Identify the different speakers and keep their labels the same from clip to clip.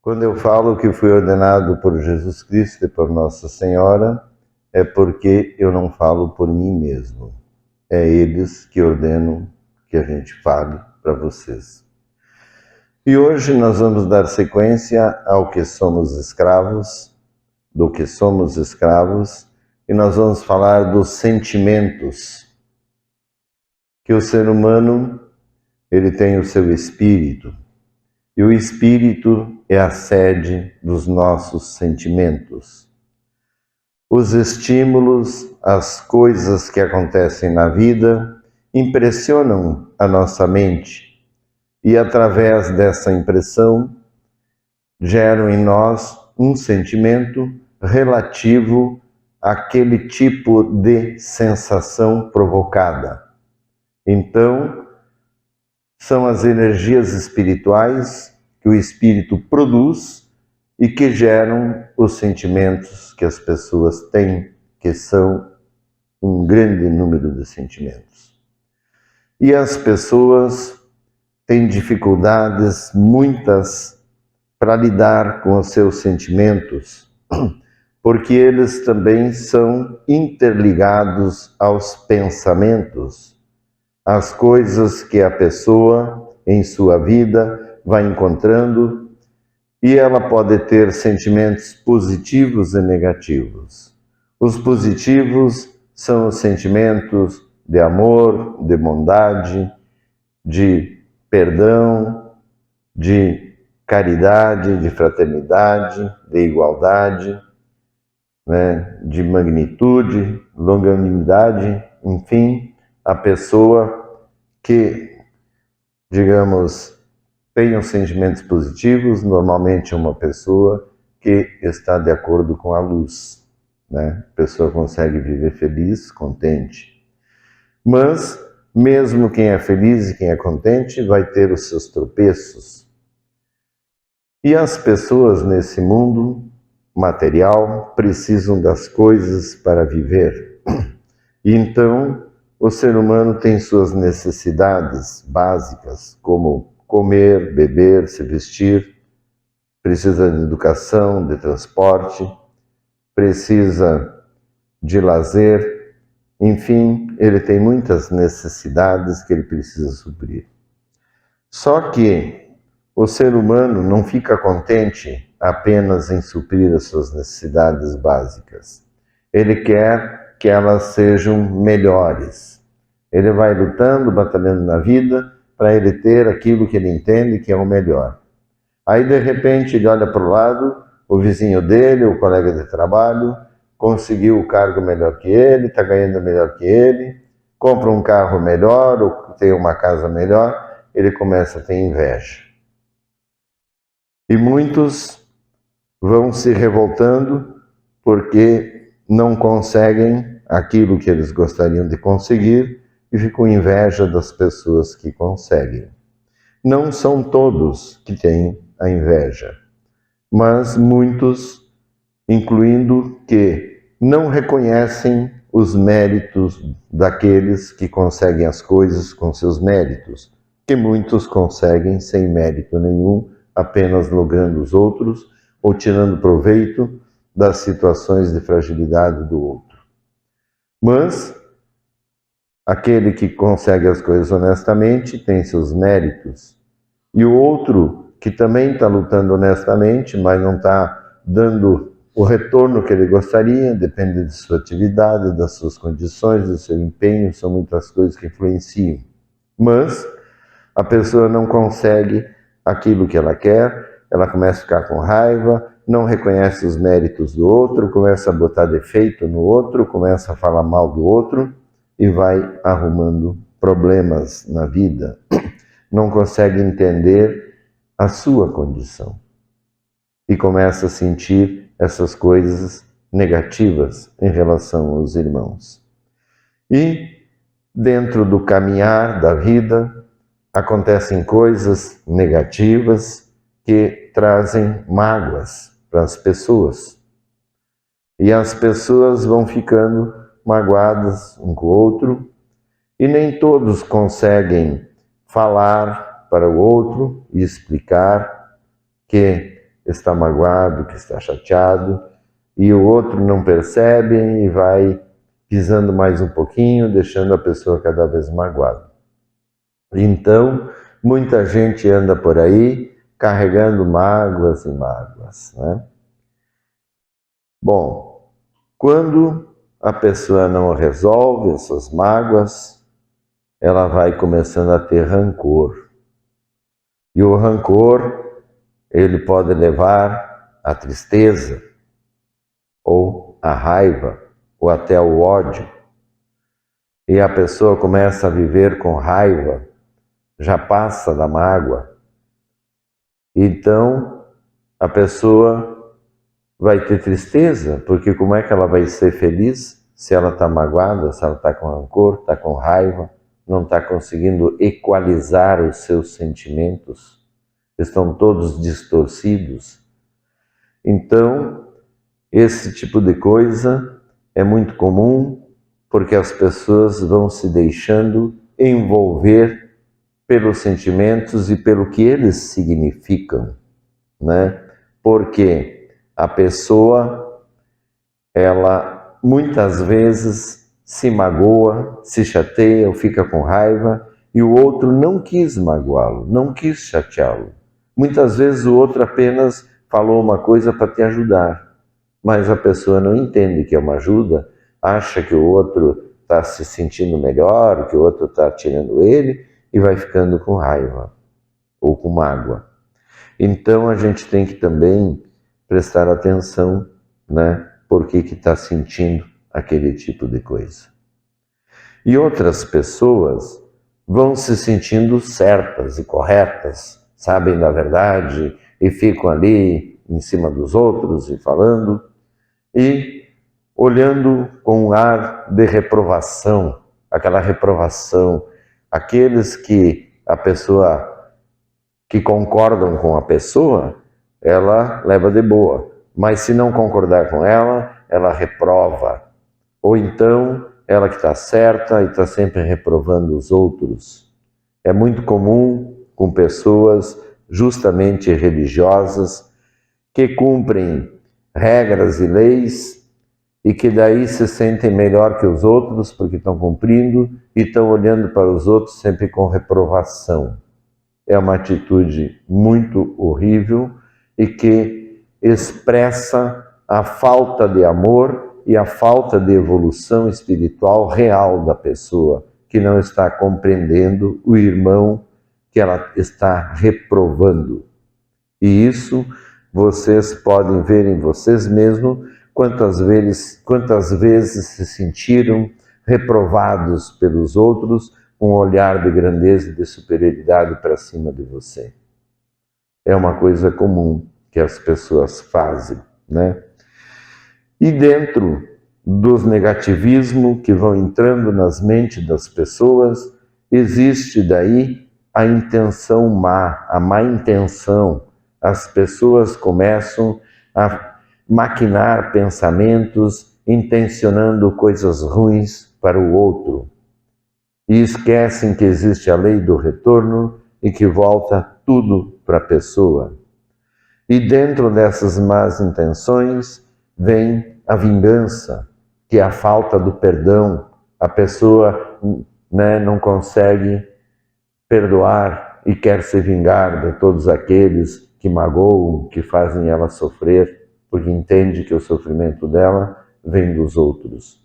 Speaker 1: Quando eu falo que fui ordenado por Jesus Cristo e por Nossa Senhora, é porque eu não falo por mim mesmo. É eles que ordenam que a gente fale para vocês. E hoje nós vamos dar sequência ao que somos escravos, do que somos escravos, e nós vamos falar dos sentimentos. Que o ser humano, ele tem o seu espírito, e o espírito é a sede dos nossos sentimentos. Os estímulos, as coisas que acontecem na vida, impressionam a nossa mente e, através dessa impressão, geram em nós um sentimento relativo àquele tipo de sensação provocada. Então, são as energias espirituais que o espírito produz e que geram os sentimentos que as pessoas têm, que são um grande número de sentimentos. E as pessoas têm dificuldades muitas para lidar com os seus sentimentos, porque eles também são interligados aos pensamentos, às coisas que a pessoa em sua vida vai encontrando, e ela pode ter sentimentos positivos e negativos. Os positivos são os sentimentos de amor, de bondade, de perdão, de caridade, de fraternidade, de igualdade, de magnitude, longanimidade, enfim, a pessoa que, digamos, tem os sentimentos positivos, normalmente é uma pessoa que está de acordo com a luz, A pessoa consegue viver feliz, contente. Mas, mesmo quem é feliz e quem é contente, vai ter os seus tropeços. E as pessoas nesse mundo material precisam das coisas para viver. E então, o ser humano tem suas necessidades básicas, como comer, beber, se vestir, precisa de educação, de transporte, precisa de lazer, enfim, ele tem muitas necessidades que ele precisa suprir. Só que o ser humano não fica contente apenas em suprir as suas necessidades básicas. Ele quer que elas sejam melhores. Ele vai lutando, batalhando na vida para ele ter aquilo que ele entende que é o melhor. Aí, de repente, ele olha para o lado, o vizinho dele, o colega de trabalho, conseguiu o cargo melhor que ele, está ganhando melhor que ele, compra um carro melhor ou tem uma casa melhor, ele começa a ter inveja. E muitos vão se revoltando porque não conseguem aquilo que eles gostariam de conseguir e ficam com inveja das pessoas que conseguem. Não são todos que têm a inveja, mas muitos, incluindo que não reconhecem os méritos daqueles que conseguem as coisas com seus méritos, que muitos conseguem sem mérito nenhum, apenas logrando os outros ou tirando proveito das situações de fragilidade do outro. Mas aquele que consegue as coisas honestamente tem seus méritos, e o outro que também está lutando honestamente, mas não está dando o retorno que ele gostaria, depende de sua atividade, das suas condições, do seu empenho, são muitas coisas que influenciam. Mas a pessoa não consegue aquilo que ela quer, ela começa a ficar com raiva, não reconhece os méritos do outro, começa a botar defeito no outro, começa a falar mal do outro e vai arrumando problemas na vida. Não consegue entender a sua condição e começa a sentir essas coisas negativas em relação aos irmãos. E dentro do caminhar da vida acontecem coisas negativas que trazem mágoas para as pessoas. E as pessoas vão ficando magoadas um com o outro, e nem todos conseguem falar para o outro e explicar que está magoado, que está chateado, e o outro não percebe e vai pisando mais um pouquinho, deixando a pessoa cada vez magoada. Então, muita gente anda por aí carregando mágoas e mágoas, né? Bom, quando a pessoa não resolve essas mágoas, ela vai começando a ter rancor. E o rancor, ele pode levar à tristeza, ou à raiva, ou até ao ódio. E a pessoa começa a viver com raiva, já passa da mágoa. Então, a pessoa vai ter tristeza, porque como é que ela vai ser feliz se ela está magoada, se ela está com rancor, está com raiva, não está conseguindo equalizar os seus sentimentos, estão todos distorcidos. Então, esse tipo de coisa é muito comum, porque as pessoas vão se deixando envolver pelos sentimentos e pelo que eles significam, né? Porque a pessoa, ela muitas vezes se magoa, se chateia ou fica com raiva e o outro não quis magoá-lo, não quis chateá-lo. Muitas vezes o outro apenas falou uma coisa para te ajudar, mas a pessoa não entende que é uma ajuda, acha que o outro está se sentindo melhor, que o outro está tirando ele e vai ficando com raiva ou com mágoa. Então a gente tem que também prestar atenção, né? Por que está sentindo aquele tipo de coisa. E outras pessoas vão se sentindo certas e corretas, sabem da verdade e ficam ali em cima dos outros e falando e olhando com um ar de reprovação, aquela reprovação, aqueles que a pessoa que concordam com a pessoa, ela leva de boa, mas se não concordar com ela, ela reprova. Ou então, ela que está certa e está sempre reprovando os outros. É muito comum com pessoas justamente religiosas que cumprem regras e leis e que daí se sentem melhor que os outros porque estão cumprindo e estão olhando para os outros sempre com reprovação. É uma atitude muito horrível e que expressa a falta de amor e a falta de evolução espiritual real da pessoa, que não está compreendendo o irmão que ela está reprovando. E isso vocês podem ver em vocês mesmos quantas vezes se sentiram reprovados pelos outros com um olhar de grandeza e de superioridade para cima de você. É uma coisa comum que as pessoas fazem, né? E dentro dos negativismos que vão entrando nas mentes das pessoas, existe daí a intenção má, a má intenção. As pessoas começam a maquinar pensamentos, intencionando coisas ruins para o outro. E esquecem que existe a lei do retorno e que volta tudo para a pessoa. E dentro dessas más intenções vem a vingança, que é a falta do perdão. A pessoa, né, não consegue perdoar e quer se vingar de todos aqueles que magoam, que fazem ela sofrer, porque entende que o sofrimento dela vem dos outros.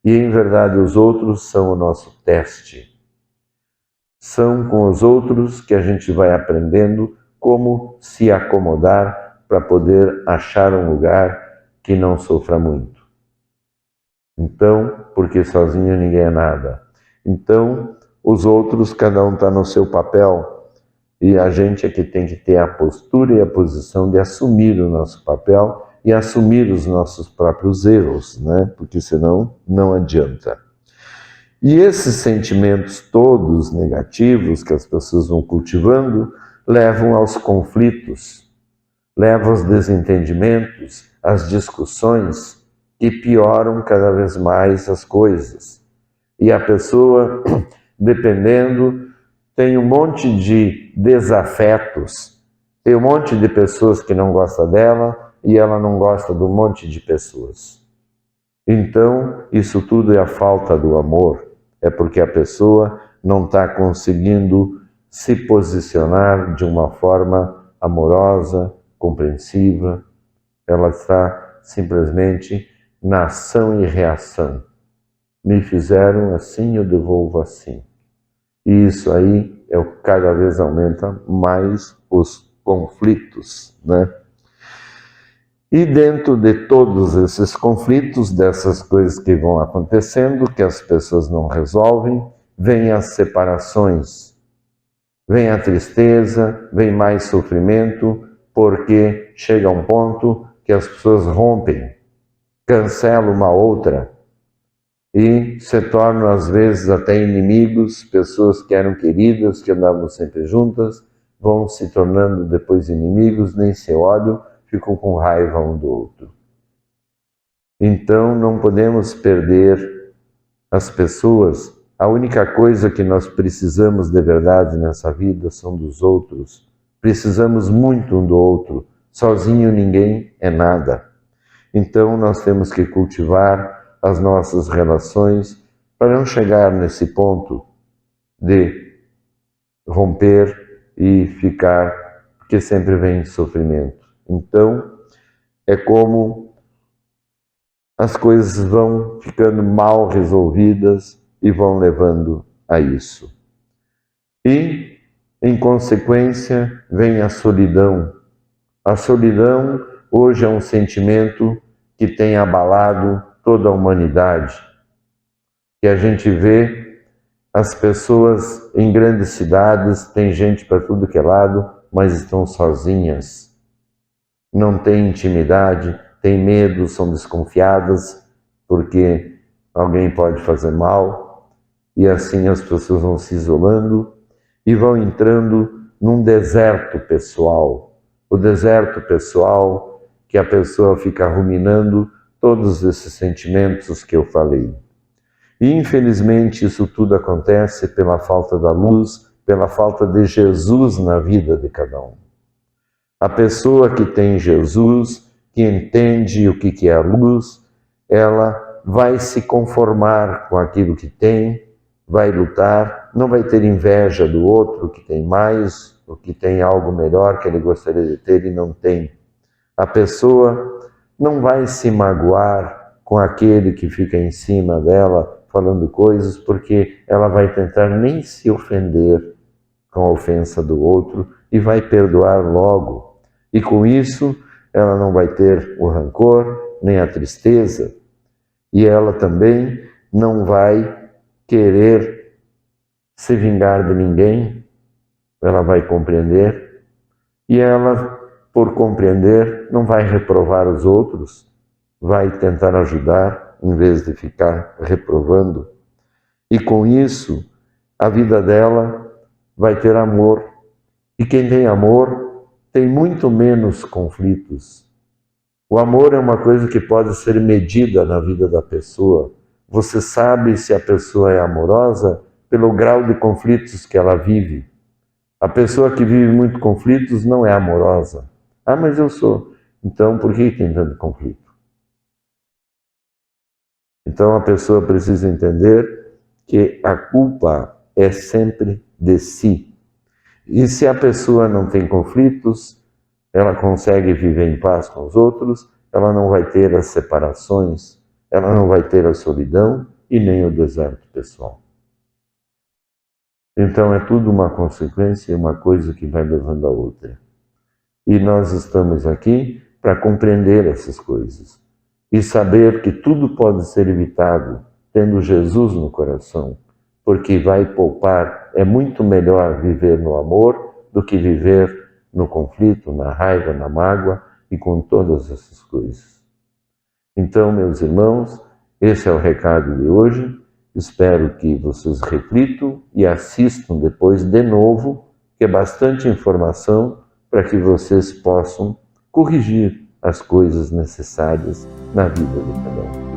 Speaker 1: E em verdade os outros são o nosso teste. São com os outros que a gente vai aprendendo como se acomodar para poder achar um lugar que não sofra muito. Então, porque sozinho ninguém é nada. Então, os outros, cada um está no seu papel e a gente é que tem que ter a postura e a posição de assumir o nosso papel e assumir os nossos próprios erros, né? Porque senão não adianta. E esses sentimentos todos negativos que as pessoas vão cultivando levam aos conflitos, levam aos desentendimentos, às discussões que pioram cada vez mais as coisas. E a pessoa, dependendo, tem um monte de desafetos, tem um monte de pessoas que não gostam dela e ela não gosta de um monte de pessoas. Então, isso tudo é a falta do amor, é porque a pessoa não está conseguindo se posicionar de uma forma amorosa, compreensiva, ela está simplesmente na ação e reação. Me fizeram assim, eu devolvo assim. E isso aí é o que cada vez aumenta mais os conflitos, né? E dentro de todos esses conflitos, dessas coisas que vão acontecendo, que as pessoas não resolvem, vem as separações, vem a tristeza, vem mais sofrimento, porque chega um ponto que as pessoas rompem, cancelam uma outra e se tornam às vezes até inimigos, pessoas que eram queridas, que andavam sempre juntas, vão se tornando depois inimigos, nem se olham, ficam com raiva um do outro. Então não podemos perder as pessoas. A única coisa que nós precisamos de verdade nessa vida são dos outros. Precisamos muito um do outro. Sozinho ninguém é nada. Então nós temos que cultivar as nossas relações para não chegar nesse ponto de romper e ficar, porque sempre vem sofrimento. Então, é como as coisas vão ficando mal resolvidas e vão levando a isso. E, em consequência, vem a solidão. A solidão hoje é um sentimento que tem abalado toda a humanidade. Que a gente vê as pessoas em grandes cidades, tem gente para tudo que é lado, mas estão sozinhas. Não têm intimidade, têm medo, são desconfiadas, porque alguém pode fazer mal, e assim as pessoas vão se isolando e vão entrando num deserto pessoal. O deserto pessoal que a pessoa fica ruminando todos esses sentimentos que eu falei. E infelizmente isso tudo acontece pela falta da luz, pela falta de Jesus na vida de cada um. A pessoa que tem Jesus, que entende o que é a luz, ela vai se conformar com aquilo que tem, vai lutar, não vai ter inveja do outro que tem mais, ou que tem algo melhor que ele gostaria de ter e não tem. A pessoa não vai se magoar com aquele que fica em cima dela falando coisas, porque ela vai tentar nem se ofender com a ofensa do outro e vai perdoar logo. E com isso, ela não vai ter o rancor, nem a tristeza. E ela também não vai querer se vingar de ninguém. Ela vai compreender. E ela, por compreender, não vai reprovar os outros. Vai tentar ajudar, em vez de ficar reprovando. E com isso, a vida dela vai ter amor. E quem tem amor tem muito menos conflitos. O amor é uma coisa que pode ser medida na vida da pessoa. Você sabe se a pessoa é amorosa pelo grau de conflitos que ela vive. A pessoa que vive muito conflitos não é amorosa. Ah, mas eu sou. Então, por que tem tanto conflito? Então, a pessoa precisa entender que a culpa é sempre de si. E se a pessoa não tem conflitos, ela consegue viver em paz com os outros, ela não vai ter as separações, ela não vai ter a solidão e nem o deserto pessoal. Então é tudo uma consequência, uma coisa que vai levando a outra. E nós estamos aqui para compreender essas coisas e saber que tudo pode ser evitado tendo Jesus no coração, porque vai poupar. É muito melhor viver no amor do que viver no conflito, na raiva, na mágoa e com todas essas coisas. Então, meus irmãos, esse é o recado de hoje. Espero que vocês reflitam e assistam depois de novo, que é bastante informação para que vocês possam corrigir as coisas necessárias na vida de cada um.